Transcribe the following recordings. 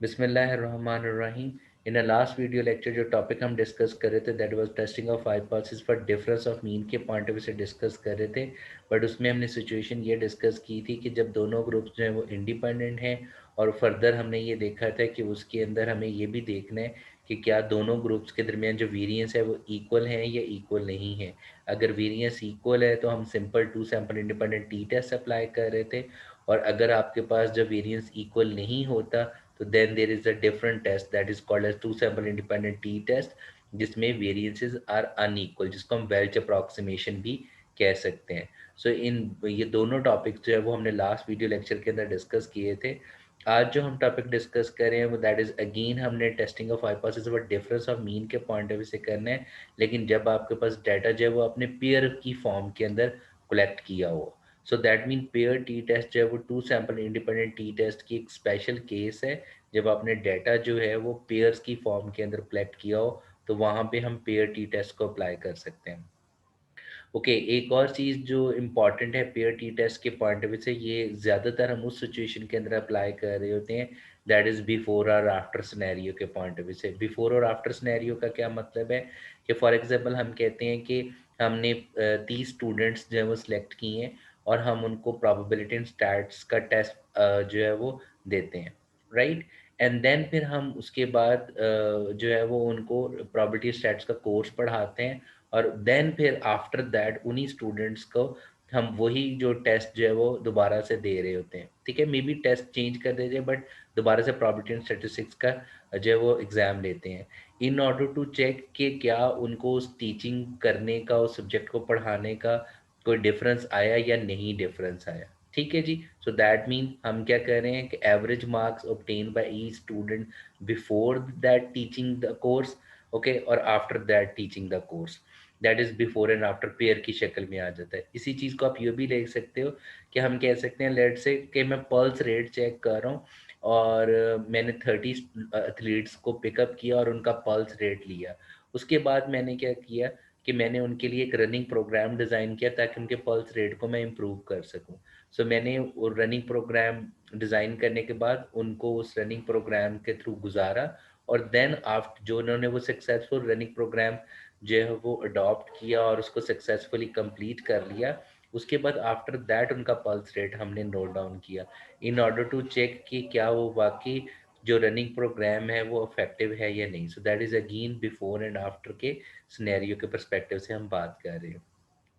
बिस्मिल्लाहिर्रहमानिर्रहीम। इन अ last video lecture जो topic हम डिस्कस कर रहे थे that was testing of hypothesis for difference of mean के पॉइंट ऑफ व्यू से डिस्कस कर रहे थे। बट उसमें हमने सिचुएशन ये डिस्कस की थी कि जब दोनों ग्रुप्स जो हैं वो इंडिपेंडेंट हैं, और फर्दर हमने ये देखा था कि उसके अंदर हमें ये भी देखना है कि क्या दोनों ग्रुप्स के दरमियान जो वेरिएंस है वो इक्वल हैं या इक्वल नहीं है। अगर वेरिएंस इक्वल है तो हम simple two sample independent t test apply कर रहे थे, और अगर आपके पास जब वेरिएंस इक्वल नहीं होता तो then there is a different test that is called as two sample independent t test, जिसमें वेरिएंसेस आर अनइक्वल, जिसको हम वेल्च अप्रॉक्सीमेशन भी कह सकते हैं। सो इन ये दोनों टॉपिक्स जो है वो हमने लास्ट वीडियो लेक्चर के अंदर डिस्कस किए थे। आज जो हम टॉपिक डिस्कस कर रहे हैं वो दैट इज अगेन हमने टेस्टिंग ऑफ हाइपोथेसिस और डिफरेंस ऑफ मीन के पॉइंट ऑफ व्यू से करना है, लेकिन जब आपके पास डाटा जो है वो अपने पेयर की फॉर्म के अंदर कलेक्ट किया हो। So that mean pair T test जो है वो two sample independent t test की एक स्पेशल केस है। जब आपने डाटा जो है वो पेयर्स की फॉर्म के अंदर कलेक्ट किया हो तो वहाँ पे हम पेयर टी टेस्ट को अप्लाई कर सकते हैं। ओके, एक और चीज़ जो इम्पॉर्टेंट है पेयर टी टेस्ट के पॉइंट ऑफ व्यू से, ये ज़्यादातर हम उस सिचुएशन के अंदर अप्लाई कर रहे होते हैं दैट इज़ बिफोर और आफ्टर सिनेरियो के पॉइंट ऑफ व्यू से। बिफोर और आफ्टर सिनेरियो का क्या मतलब है कि फॉर एग्जांपल हम कहते हैं कि हमने 30 स्टूडेंट्स जो है वो सिलेक्ट किए हैं और हम उनको प्रोबेबिलिटी एंड स्टैट्स का टेस्ट जो है वो देते हैं, राइट। एंड देन फिर हम उसके बाद जो है वो उनको प्रोबेबिलिटी स्टैट्स का कोर्स पढ़ाते हैं, और देन फिर आफ्टर दैट उन्हीं स्टूडेंट्स को हम वही जो टेस्ट जो है वो दोबारा से दे रहे होते हैं। ठीक है, मे बी टेस्ट चेंज कर देते हैं बट दोबारा से प्रोबेबिलिटी एंड स्टैटिस्टिक्स का जो है वो एग्ज़ाम लेते हैं इन ऑर्डर टू चेक कि क्या उनको उस टीचिंग करने का, उस सब्जेक्ट को पढ़ाने का कोई डिफरेंस आया या नहीं डिफरेंस आया। ठीक है जी। सो दैट मीन हम क्या कर रहे हैं कि average marks obtain by each student before that teaching the course, okay, और after that teaching the course, that is before and after pair की शक्ल में आ जाता है। इसी चीज़ को आप ये भी देख सकते हो कि हम कह सकते हैं लेट से कि मैं पल्स रेट चेक कर रहा हूँ और मैंने 30 एथलीट्स को पिकअप किया और उनका पल्स रेट लिया। उसके बाद मैंने क्या किया कि मैंने उनके लिए एक रनिंग प्रोग्राम डिज़ाइन किया ताकि उनके पल्स रेट को मैं इम्प्रूव कर सकूं। सो मैंने वो रनिंग प्रोग्राम डिज़ाइन करने के बाद उनको उस रनिंग प्रोग्राम के थ्रू गुजारा, और देन आफ्टर जो उन्होंने वो सक्सेसफुल रनिंग प्रोग्राम जो है वो अडॉप्ट किया और उसको सक्सेसफुली कंप्लीट कर लिया, उसके बाद आफ्टर दैट उनका पल्स रेट हमने नोट डाउन किया इन ऑर्डर टू चेक कि क्या वो वाकई जो रनिंग प्रोग्राम है वो इफेक्टिव है या नहीं। So that is again before and after के सिनेरियो के पर्सपेक्टिव से हम बात कर रहे हैं।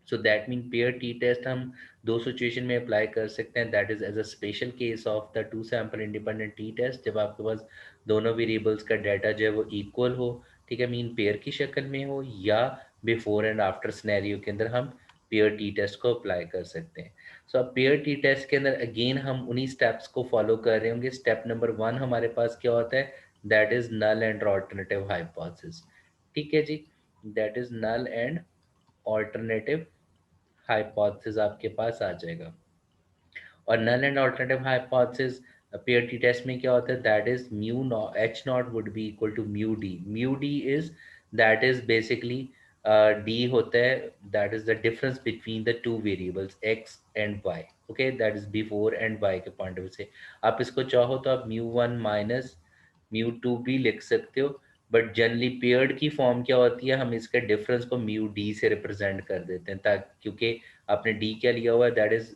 So that mean pair T test हम दो सिचुएशन में अप्लाई कर सकते हैं, that is as a special case of the two sample independent t test, जब आपके पास दोनों वेरिएबल्स का डाटा जो है वो इक्वल हो, ठीक है, मीन पेयर की शक्ल में हो, या बिफोर एंड आफ्टर सिनेरियो के अंदर हम पेयर टी टेस्ट को अप्लाई कर सकते हैं। सो अब पेयर टी टेस्ट के अंदर अगेन हम उन्हीं स्टेप्स को फॉलो कर रहे होंगे। स्टेप नंबर 1 हमारे पास क्या होता है, that is null and alternative hypothesis. ठीक है जी, that is null and alternative hypothesis आपके पास आ जाएगा। और null and alternative hypothesis pair T test में क्या होता है, that is mu H not would be equal to mu D. Mu D is that is basically D होता है, that is the difference between the two variables X and Y. Okay, that is before and Y के point of view से। आप इसको चाहो तो आप mu one minus mu two भी लिख सकते हो, बट जनरली पेयर्ड की फॉर्म क्या होती है, हम इसके डिफरेंस को म्यू डी से रिप्रेजेंट कर देते हैं, ताकि क्योंकि आपने डी क्या लिया हुआ है, दैट इज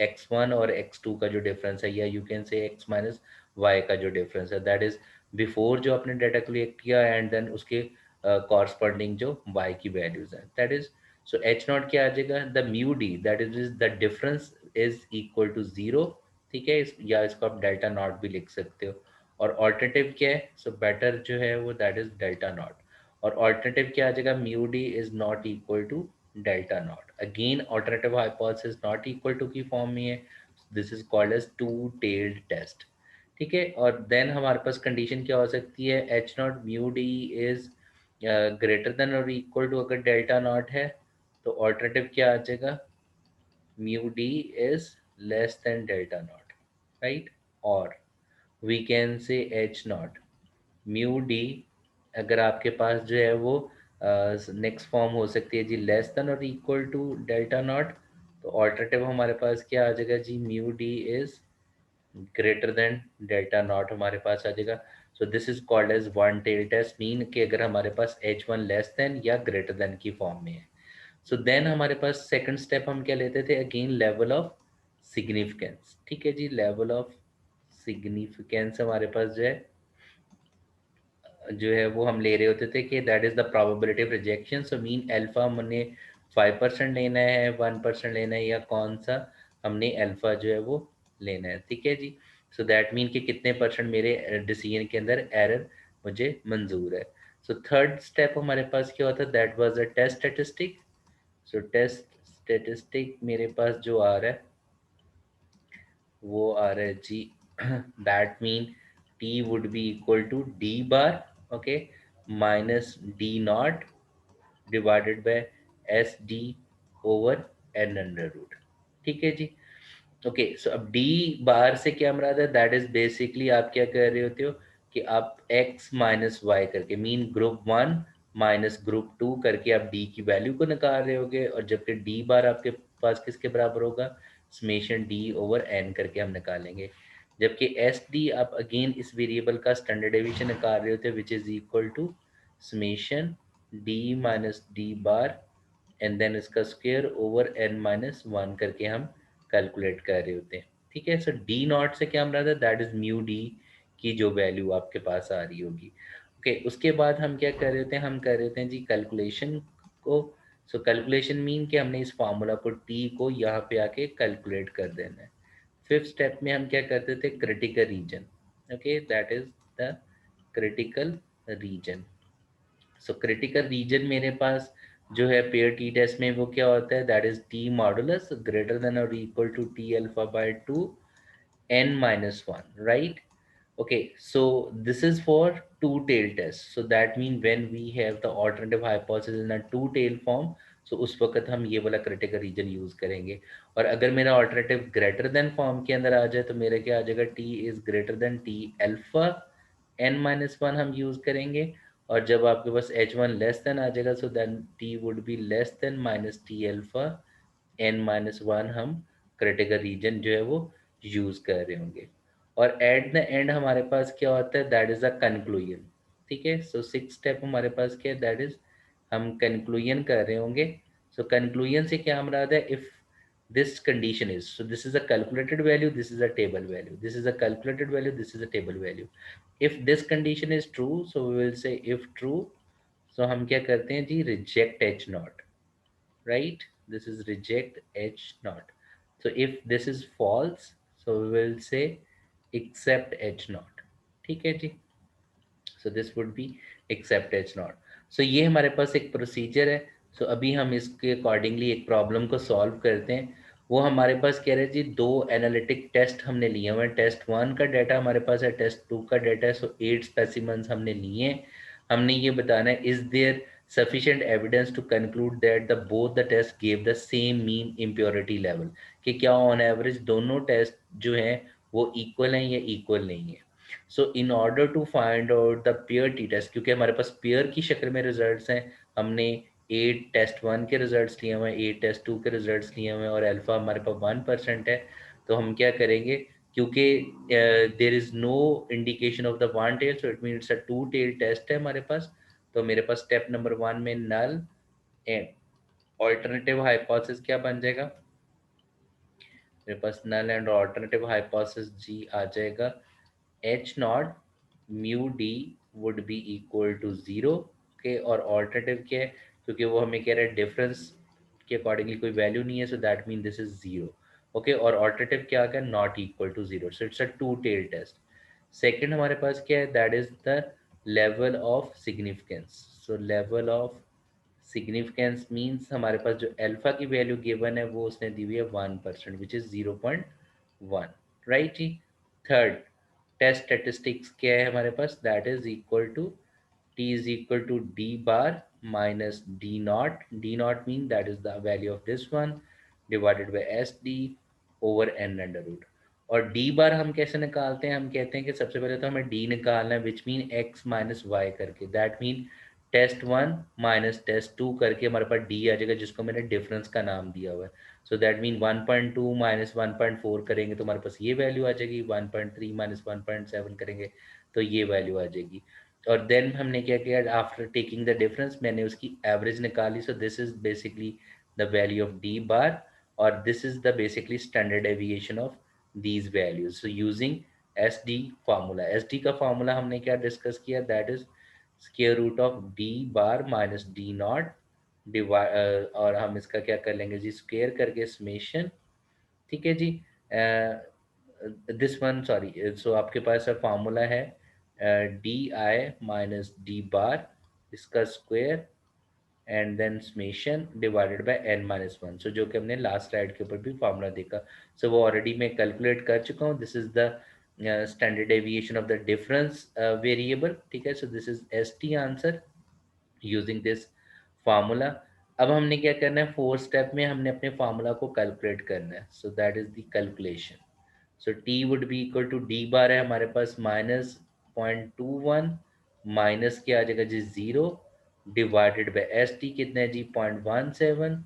x1 और x2 का जो डिफरेंस है, या you can say x minus y का जो डिफरेंस है, दैट इज बिफोर जो आपने डाटा कलेक्ट किया एंड देन उसके कॉरस्पॉन्डिंग जो y की वैल्यूज हैं, that is. So H naught क्या आ जाएगा, the mu D that is the difference is equal to zero. ठीक है, या इसको आप डेल्टा नॉट भी लिख सकते हो। और ऑल्टरनेटिव क्या है, सो बेटर जो है वो दैट इज डेल्टा नॉट। और ऑल्टरनेटिव क्या आ जाएगा, mu D is not equal to delta naught. Again alternative hypothesis not equal to की फॉर्म में है, this is called as two tailed test. ठीक है, और देन हमारे पास कंडीशन क्या हो सकती है, H not mu D is greater than और इक्वल टू, अगर डेल्टा नॉट है तो ऑल्टरनेटिव क्या आ जाएगा, mu D is less than delta not, right. और we can say H not mu D, अगर आपके पास जो है वो नेक्स्ट फॉर्म हो सकती है जी लेस देन और इक्वल टू डेल्टा नॉट, तो ऑल्टरनेटिव हमारे पास क्या आ जाएगा जी, mu D is greater than delta naught हमारे पास आ जाएगा। So this is called as one tail test, mean कि अगर हमारे पास एच वन लेस देन या ग्रेटर देन की फॉर्म में है। सो देन हमारे पास सेकंड स्टेप हम क्या लेते थे, अगेन लेवल ऑफ सिग्निफिकेंस। ठीक है जी, लेवल ऑफ सिग्निफिकेंस हमारे पास जो है वो हम ले रहे होते थे कि that is the probability of rejection. So mean alpha हमने 5% लेना है, 1% लेना है, या कौन सा हमने अल्फा जो है वो लेना है। ठीक है जी। सो दैट मीन कि कितने परसेंट मेरे डिसीजन के अंदर एरर मुझे मंजूर है। सो थर्ड स्टेप हमारे पास क्या होता है, that was a test statistic. So test statistic मेरे पास जो आ रहा है वो आ रहा है जी that mean T would be equal to D bar, okay, minus D naught divided by S D over N under root. ठीक है जी। ओके, सो अब डी बार से क्या मराद है, दैट इज बेसिकली आप क्या कर रहे होते हो कि आप एक्स माइनस वाई करके, mean group one minus group two करके आप डी की वैल्यू को निकाल रहे होगे, और जबकि डी बार आपके पास किसके बराबर होगा, समेशन डी ओवर एन करके हम निकालेंगे। जबकि एस डी आप अगेन इस वेरिएबल का स्टैंडर्ड डेविएशन निकाल रहे होते हैं, which is equal to summation D minus D bar and then इसका square over N minus one करके हम कैलकुलेट कर रहे होते हैं। ठीक है, सो डी नॉट से क्या मराद है, दैट इज म्यू डी की जो वैल्यू आपके पास आ रही होगी। ओके, उसके बाद हम क्या कर रहे होते हैं, हम कर रहे होते हैं जी कैलकुलेशन को। सो कैलकुलेशन मीन कि हमने इस फार्मूला को टी को यहाँ पे आके कैलकुलेट कर देना है। फिफ्थ स्टेप में हम क्या करते थे, critical reason. Okay, that is the critical reason. So critical reason मेरे पास जो है पेयर टी टेस्ट में वो क्या होता है, that is T modulus greater than और equal to T alpha by two n minus 1, right? Okay, so this is for two-tailed test. So that means when we have the alternative hypothesis in a two-tailed form, so उस वक्त हम ये वाला critical reason use करेंगे। और अगर मेरा alternative greater than form के अंदर आ जाए तो मेरा क्या आ जाएगा, t is greater than t alpha N minus one हम यूज करेंगे। और जब आपके पास एच वन लेस देन आ जाएगा, so then t would be less than minus T alpha N minus one हम क्रिटिकल रीजन जो है वो यूज कर रहे होंगे। और एट द एंड हमारे पास क्या होता है, दैट इज अ कंक्लूजन। ठीक है, सो सिक्स स्टेप हमारे पास क्या है, दैट इज हम कंक्लूजन कर रहे होंगे। सो कंक्लूजन से क्या मुराद है, if this condition is, so this is a calculated value, this is a table value, this is a calculated value, this is a table value. If this condition is true, so we will say if true, so हम क्या करते हैं जी, reject h naught, right? This is reject h naught. So if this is false, so we will say accept h naught. ठीक है जी। So this would be accept H naught. So ये हमारे पास एक प्रोसीजर है। सो अभी हम इसके अकॉर्डिंगली एक प्रॉब्लम को सॉल्व करते हैं। वो हमारे पास कह रहे हैं जी, दो एनालिटिक टेस्ट हमने लिए हुए हैं। टेस्ट वन का डाटा हमारे पास है, टेस्ट टू का डाटा है। सो 8 स्पेसिमेंस हमने लिए हैं। हमने ये बताना है, is there sufficient evidence to conclude that the both the tests gave the same mean impurity level, कि क्या ऑन एवरेज दोनों टेस्ट जो हैं वो इक्वल हैं या इक्वल नहीं है। So in order to find out the pair T test, क्योंकि हमारे पास पेयर की शक्ल में रिजल्ट्स हैं, हमने 8 टेस्ट वन के रिजल्ट्स लिए हुए हैं, 8 टेस्ट टू के रिजल्ट्स लिए हुए हैं, और अल्फा हमारे पास 1% है। तो हम क्या करेंगे, क्योंकि there is no indication of the one tail, so it mean it's a two tail test है हमारे पास। तो मेरे पास स्टेप नंबर वन में नल एंड ऑल्टरनेटिव हाइपोथेसिस क्या बन जाएगा, मेरे पास नल एंड ऑल्टरनेटिव हाइपोथेसिस जी आ जाएगा, H not mu D would be equal to zero. Okay, और ऑल्टरनेटिव क्या है, क्योंकि वो हमें कह रहा है डिफरेंस के अकॉर्डिंगली कोई वैल्यू नहीं है, so that mean this is zero. Okay, और ऑल्टरनेटिव क्या आ गया, not equal to zero, so it's a two tail test. Second हमारे पास क्या है, that is the level of significance. So level of significance means हमारे पास जो अल्फा की वैल्यू गिवन है वो उसने दी हुई है 1%, विच इज़ 0.1, राइट जी। थर्ड टेस्ट स्टेटिस्टिक्स क्या है हमारे पास, that is equal to T is equal to D bar minus D naught, D naught mean that is the value of this one divided by S D over N under root. और D bar हम कैसे निकालते हैं, हम कहते हैं कि सबसे पहले तो हमें डी निकालना है, which mean X minus Y करके, that mean test one minus test two करके हमारे पास डी आ जाएगा, जिसको मैंने डिफरेंस का नाम दिया हुआ है। सो दैट मीन 1.2 माइनस 1.4 करेंगे तो हमारे पास ये वैल्यू आ जाएगी, 1.3 माइनस 1.7 करेंगे तो ये वैल्यू आ जाएगी। और देन हमने क्या किया, आफ्टर टेकिंग द डिफरेंस मैंने उसकी एवरेज निकाली। So this is basically the value of D bar और this is the basically standard deviation of these values. So using S D formula, S D का formula हमने क्या discuss किया, that is square root of D bar minus D naught divide, और हम इसका क्या कर लेंगे जी, स्क्वायर करके समेशन, ठीक है जी। दिस वन सॉरी, सो आपके पास फार्मूला है D I minus D bar, इसका square and then summation divided by N minus one. So जो कि हमने लास्ट स्लाइड के ऊपर भी फार्मूला देखा, सो वो ऑलरेडी मैं कैलकुलेट कर चुका हूँ। This is the standard deviation of the difference variable, ठीक है। So this is S T answer using this formula. अब हमने क्या करना है, फोर्थ स्टेप में हमने अपने फार्मूला को कैलकुलेट करना है। So that is the calculation. So T would be equal to D bar है हमारे पास -0.21 माइनस क्या आ जाएगा जी 0 डिवाइडेड बाय एस टी कितना है जी 0.17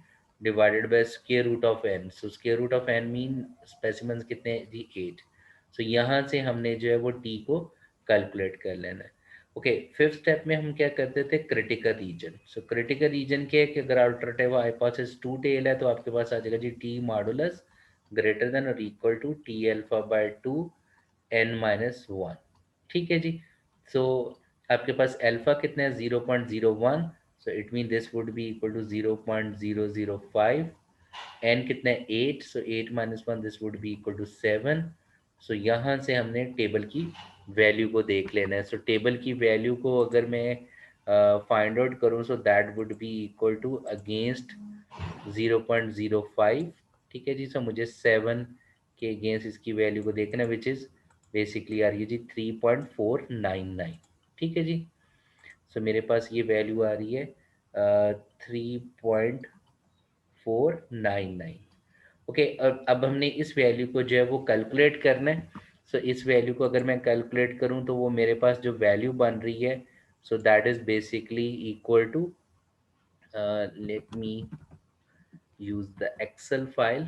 divided by square root of N. So square root of N mean specimens कितने हैं जी 8। सो यहाँ से हमने जो है वो टी को कैलकुलेट कर लेना है। ओके, फिफ्थ स्टेप में हम क्या करते थे, critical reason. So critical reason क्या है कि अगर अल्टरनेटिव हाइपोथेसिस टू टेल है तो आपके पास आ जाएगा जी टी मॉडुलस ग्रेटर देन और equal to T alpha by two N minus one, ठीक है जी। सो आपके पास अल्फा कितना है 0.01, so it mean this would be equal to 0.005। N कितना है 8, so 8 minus one this would be equal to 7। So यहाँ से हमने टेबल की वैल्यू को देख लेना है। सो टेबल की वैल्यू को अगर मैं फाइंड आउट करूँ, so that would be equal to against 0.05, ठीक है जी। सो मुझे 7 के अगेंस्ट इसकी वैल्यू को देखना, विच इज़ बेसिकली आ रही है जी 3.499, ठीक है जी। सो मेरे पास ये वैल्यू आ रही है 3.499। ओके, अब हमने इस वैल्यू को जो है वो कैलकुलेट करना है। सो इस वैल्यू को अगर मैं कैलकुलेट करूं तो वो मेरे पास जो वैल्यू बन रही है, so that is basically equal to, let me use the Excel file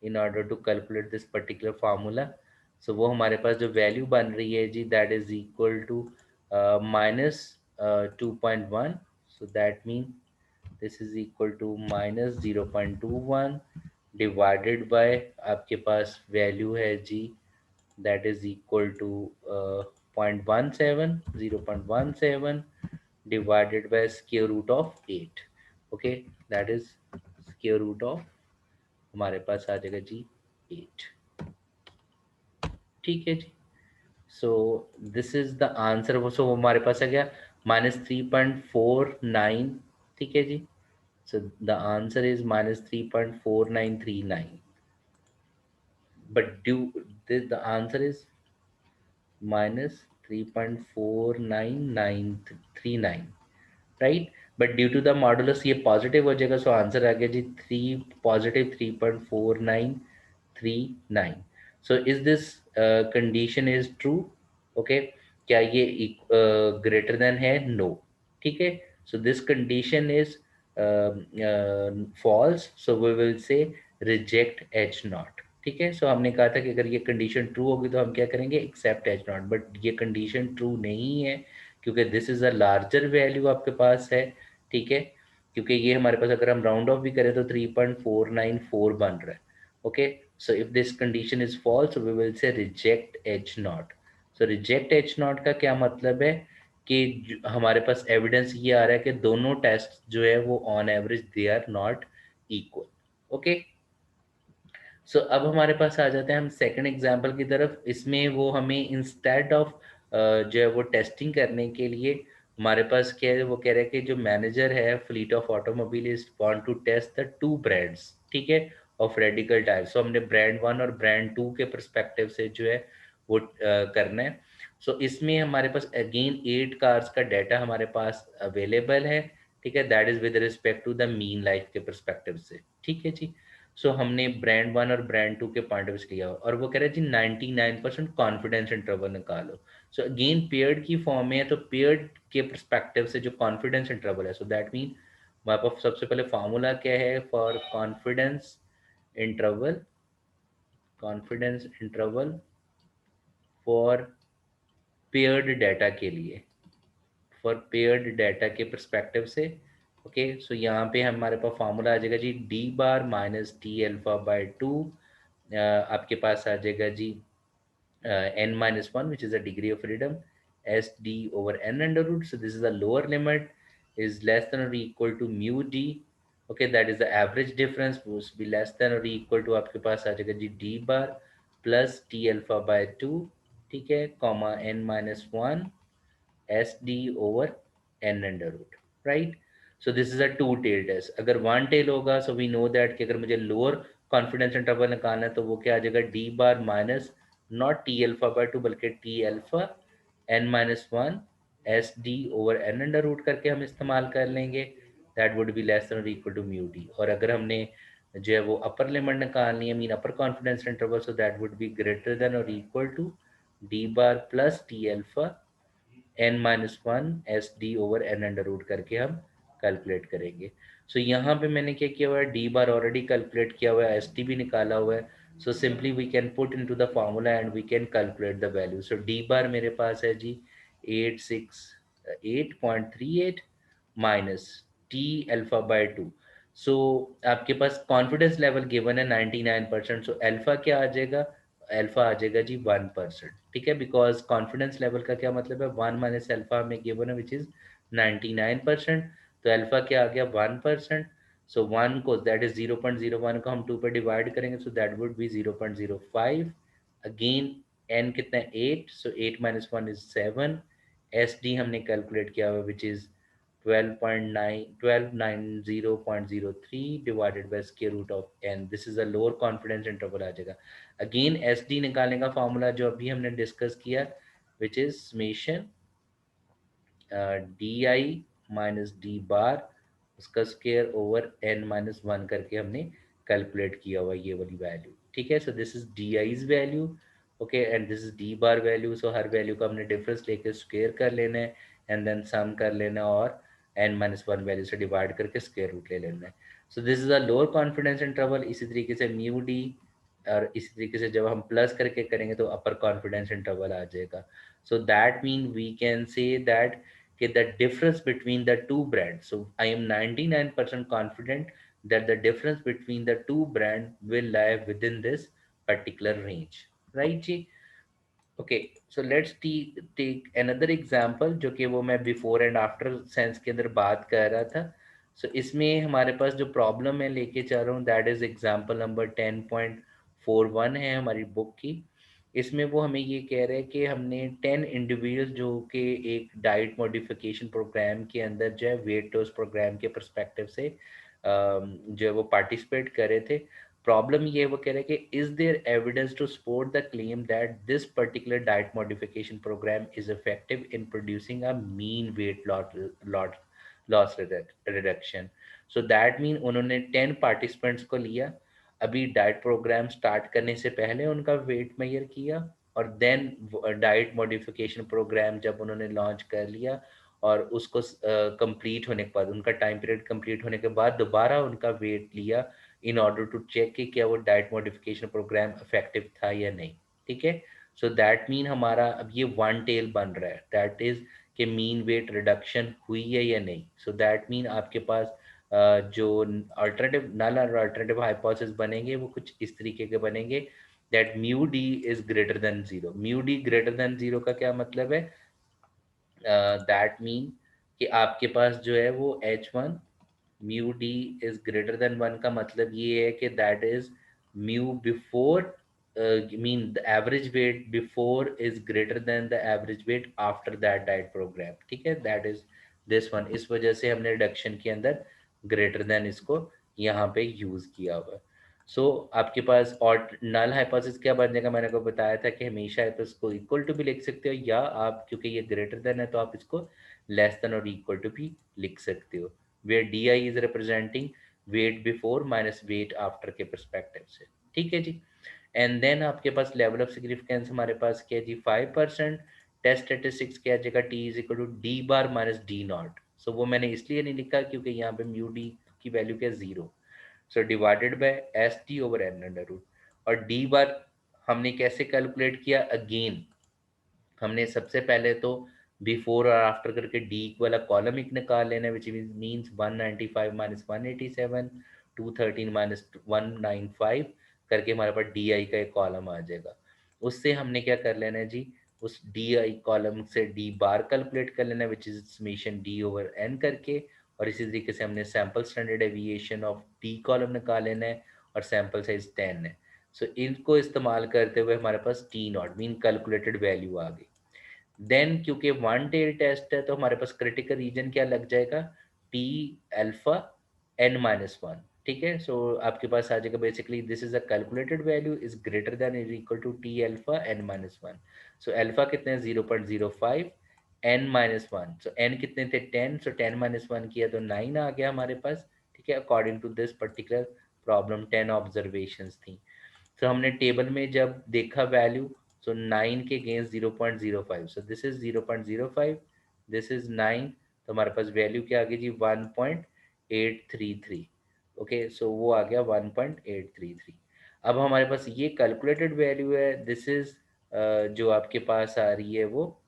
in order to calculate this particular formula. So वो हमारे पास जो वैल्यू बन रही है जी that is equal to minus 2.1। So that mean this is equal to minus 0.21 divided by आपके पास वैल्यू है जी that is equal to 0.17, 0.17 divided by square root of 8। Okay, that is square root of हमारे पास आ जाएगा जी 8, ठीक है जी। So this is the answer. वो सो हमारे पास आ गया -3.49, ठीक है जी। So the answer is -3.4939. But the answer is -3.49939, right. But due to the modulus ये पॉजिटिव हो जाएगा, सो आंसर आ गया जी 3+3.4939। So is this condition is true? Okay, क्या ये ग्रेटर देन है? नो, ठीक है। So this condition is false, so we will say reject H naught, ठीक है। सो हमने कहा था कि अगर ये कंडीशन ट्रू होगी तो हम क्या करेंगे, एक्सेप्ट एच नॉट। बट ये कंडीशन ट्रू नहीं है क्योंकि this is a larger value आपके पास है, ठीक है। क्योंकि ये हमारे पास अगर हम राउंड ऑफ भी करें तो 3.494 बन रहा है। Okay, so if this condition is false we will say reject H naught. So reject H naught का क्या मतलब है कि हमारे पास एविडेंस ये आ रहा है कि दोनों टेस्ट जो है वो on average they are not equal. Okay, so अब हमारे पास आ जाते हैं हम सेकंड एग्जांपल की तरफ। इसमें वो हमें इंस्टेड ऑफ जो है वो टेस्टिंग करने के लिए हमारे पास क्या है, वो कह रहे हैं कि जो मैनेजर है fleet of automobilist want to test the two brands, ठीक है, ऑफ रेडिकल टायर। सो हमने ब्रांड वन और ब्रांड टू के परस्पेक्टिव से जो है वो करना है। सो इसमें हमारे पास अगेन 8 कार्स का डाटा हमारे पास अवेलेबल है, ठीक है, that is with respect to the mean life के परस्पेक्टिव से, ठीक है जी। सो हमने ब्रांड वन और ब्रांड टू के पॉइंट ऑफ व्यू लिया और वो कह रहे हैं जी 99% कॉन्फिडेंस इंटरवल निकालो। सो अगेन पेयर्ड की फॉर्म में है, तो पेयर्ड के परस्पेक्टिव से जो कॉन्फिडेंस इंटरवल है, सो दैट मीन हमारे पास सबसे पहले फार्मूला क्या है for confidence interval, confidence interval for paired data के लिए, फॉर पेयर्ड डाटा के परस्पेक्टिव से। ओके, सो यहाँ पे हमारे पास फार्मूला आ जाएगा G D bar minus T alpha by to, आपके पास आ जाएगा जी n minus 1, which is the degree of freedom, sd over n under root. So this is the lower limit is less than or equal to mu d. Okay, that is the average difference must be less than or equal to आपके पास आ जाएगा जी d bar plus t alpha by 2, ठीक है, comma n minus 1 sd over n under root, right? So this is a two tail test. अगर one tail होगा, so we know that कि अगर मुझे lower confidence interval निकालना है तो वो क्या आ जाएगा d bar minus not t alpha by 2 बल्कि t alpha n minus 1 sd over n under root करके हम इस्तेमाल कर लेंगे, that would be less than or equal to mu d। और अगर हमने जो है वो अपर लिमिट निकालनी है, mean upper confidence interval, so that would be greater than और equal to d bar plus t alpha n minus one S D over N under root करके हम कैलकुलेट करेंगे। सो यहाँ पे मैंने क्या किया हुआ है, डी बार ऑलरेडी कैलकुलेट किया हुआ है, एस टी भी निकाला हुआ है। So simply we can put into the formula and we can calculate the value. So D bar मेरे पास है जी 868.38 minus T alpha by two. So आपके पास कॉन्फिडेंस लेवल गिवन है 99%, सो अल्फा क्या आ जाएगा, अल्फा आ जाएगा जी 1%, ठीक है, बिकॉज कॉन्फिडेंस लेवल का क्या मतलब है, 1 माइनस अल्फा में गिवन है विच इज 99%, तो अल्फा क्या आ गया 1%। सो वन को दैट इज 0.01 को हम 2 पे डिवाइड करेंगे, so that would be 0.05। Again N कितना है 8, सो 8 - 1 इज 7। एस डी हमने कैलकुलेट किया हुआ which is 1290.03 divided by square root of N, this is a lower confidence interval आ जाएगा। अगेन एस डी निकालने का फॉर्मूला जो अभी हमने डिस्कस किया which is summation D I minus D bar उसका square over N minus one करके हमने कैलकुलेट किया हुआ ये वाली वैल्यू, ठीक है। So this is D eyes value, okay, and this is D bar value. So her value का हमने डिफरेंस लेके स्क्वायर कर लेना है एंड देन सम कर लेना है और एन माइनस वन वैल्यू से डिवाइड करके स्क्वायर रूट ले लेना है। So this is a lower confidence interval. इसी तरीके से म्यू डी, और इसी तरीके से जब हम प्लस करके करेंगे तो अपर कॉन्फिडेंस इंटरवल आ जाएगा। So that mean we can say that the difference between the two brands. So I am 99% confident that the difference between the two brand will lie within this particular range, right जी? Okay, so let's take another example जो कि वो मैं before and after sense के अंदर बात कर रहा था। सो इसमें हमारे पास जो प्रॉब्लम मैं लेके चल रहा हूँ दैट इज एग्जांपल नंबर 10.41 है हमारी बुक की। इसमें वो हमें ये कह रहे हैं कि हमने 10 इंडिविजुअल जो कि एक डाइट मॉडिफिकेशन प्रोग्राम के अंदर जो है वेट लॉस प्रोग्राम के परस्पेक्टिव से जो है वो पार्टिसिपेट करे थे। प्रॉब्लम ये वो कह रहे हैं कि is there evidence to support the claim that this particular diet modification program is effective in producing a mean weight loss reduction. So that mean उन्होंने 10 पार्टिसिपेंट्स को लिया, अभी डाइट प्रोग्राम स्टार्ट करने से पहले उनका वेट मेजर किया, और देन डाइट मॉडिफिकेशन प्रोग्राम जब उन्होंने लॉन्च कर लिया और उसको कंप्लीट होने के बाद, उनका टाइम पीरियड कंप्लीट होने के बाद दोबारा उनका वेट लिया इन ऑर्डर टू चेक कि क्या वो डाइट मॉडिफिकेशन प्रोग्राम इफेक्टिव था या नहीं, ठीक है। सो दैट मीन हमारा अब ये वन टेल बन रहा है, दैट इज कि मीन वेट रिडक्शन हुई है या नहीं। सो दैट मीन आपके पास जो अल्टरनेटिव नल और अल्टरनेटिव हाइपोथेसिस बनेंगे वो कुछ इस तरीके के बनेंगे that mu D is greater than zero. Mu D greater than zero का क्या मतलब है, दैट मीन कि आपके पास जो है वो H one mu D is greater than one का मतलब ये है कि that is mu before mean the average weight before is greater than the average weight after that diet program, ठीक है, दैट इज दिस वन। इस वजह से हमने रिडक्शन के अंदर ग्रेटर देन इसको यहाँ पे यूज किया हुआ। सो आपके पास और नल हाइपोथेसिस क्या बन जाएगा, मैंने को बताया था कि हमेशा आप इसको इक्वल टू भी लिख सकते हो, या आप क्योंकि ये ग्रेटर देन है तो आप इसको लेस देन और इक्वल टू भी लिख सकते हो, where D I is representing weight before minus weight after के परस्पेक्टिव से, ठीक है जी। एंड देन आपके पास लेवल ऑफ सिग्निफिकेंस हमारे पास क्या है जी 5%। टेस्ट स्टेटिस्टिक्स क्या है जगह T is equal to D bar minus D naught. So वो मैंने इसलिए नहीं लिखा क्योंकि यहाँ पे म्यू डी की वैल्यू क्या है 0। So divided by S T over N under root. और डी बार हमने कैसे कैलकुलेट किया, अगेन हमने सबसे पहले तो बिफोर और आफ्टर करके डी वाला कॉलम एक निकाल लेना है, विच मीन्स 195 माइनस 187, 213 माइनस 195 करके हमारे पास डी आई का एक कॉलम आ जाएगा। उससे हमने क्या कर लेना है जी, उस डी आई कॉलम से डी बार कैलकुलेट कर लेना है, which is summation D over N करके। और इसी तरीके से हमने sample standard deviation of D column निकाल लेना है, और सैम्पल साइज 10 है। सो इनको इस्तेमाल करते हुए हमारे पास T naught mean calculated value आ गई। देन क्योंकि वन टेल टेस्ट है तो हमारे पास क्रिटिकल रीजन क्या लग जाएगा, T alpha N minus one. ठीक है, सो आपके पास आ जाएगा basically this is a calculated value is greater than is equal to T alpha N minus one. So alpha कितने 0.05, N minus one, so N कितने थे 10, सो 10 माइनस वन किया तो 9 आ गया हमारे पास। ठीक है, according to this particular problem 10 observations थी। तो हमने टेबल में जब देखा वैल्यू, सो 9 के against 0.05, so this is 0.05, this is 9, तो हमारे पास वैल्यू क्या आ गई जी 1.833। ओके, सो वो आ गया 1.833। अब हमारे पास ये कैलकुलेटेड वैल्यू है, दिस इज जो आपके पास आ रही है वो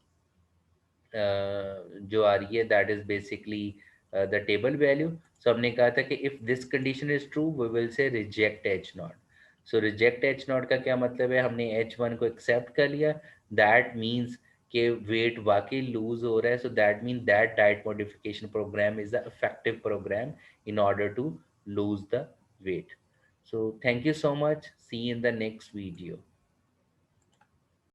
जो आ रही है that is basically the table value. So हमने कहा था कि if this condition is true we will say reject H naught. So reject H naught का क्या मतलब है, हमने एच वन को एक्सेप्ट कर लिया, दैट मीन्स कि वेट वाकई लूज हो रहा है, so that mean that diet modification program is the effective program in order to lose the weight. So thank you so much, see in the next video.